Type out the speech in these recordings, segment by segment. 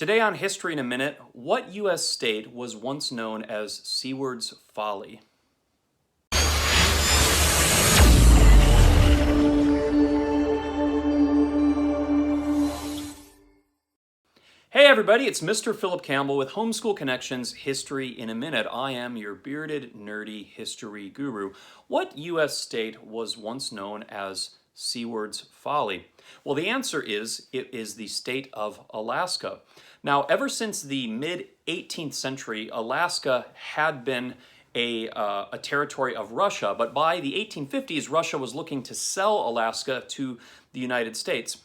Today on History in a Minute, what U.S. state was once known as Seward's Folly? Hey everybody, it's Mr. Phillip Campbell with Homeschool Connections History in a Minute. I am your bearded, nerdy history guru. What U.S. state was once known as Seward's Folly? Well, the answer is it is the state of Alaska. Now, ever since the mid-18th century, Alaska had been a territory of Russia, but by the 1850s, Russia was looking to sell Alaska to the United States.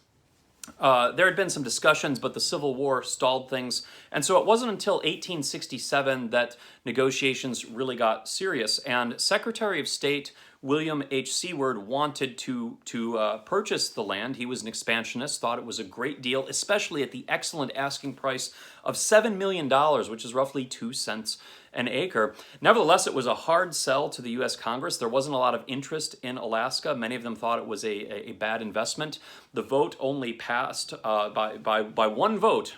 There had been some discussions, but the Civil War stalled things. And so it wasn't until 1867 that negotiations really got serious. And Secretary of State William H. Seward wanted to purchase the land. He was an expansionist, thought it was a great deal, especially at the excellent asking price of $7 million, which is roughly 2 cents an acre. Nevertheless, it was a hard sell to the U.S. Congress. There wasn't a lot of interest in Alaska. Many of them thought it was a bad investment. The vote only passed by one vote.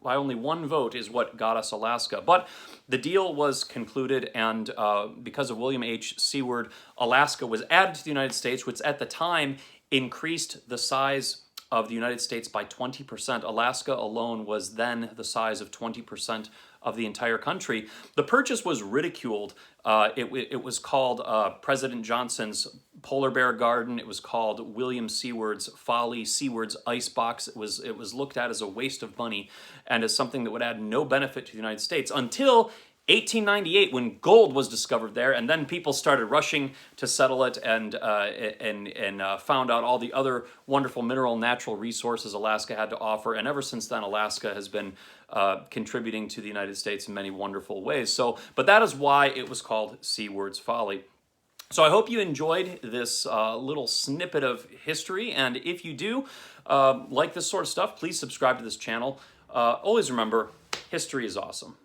By only one vote is what got us Alaska. But the deal was concluded, and because of William H. Seward, Alaska was added to the United States, which at the time increased the size of the United States by 20%. Alaska alone was then the size of 20% of the entire country. The purchase was ridiculed. It was called President Johnson's Polar Bear Garden. It was called William Seward's Folly, Seward's Icebox. It was looked at as a waste of money and as something that would add no benefit to the United States until 1898, when gold was discovered there, and then people started rushing to settle it and found out all the other wonderful mineral and natural resources Alaska had to offer. And ever since then, Alaska has been contributing to the United States in many wonderful ways. But that is why it was called Seward's Folly. So I hope you enjoyed this little snippet of history, and if you do like this sort of stuff, please subscribe to this channel. Always remember, history is awesome.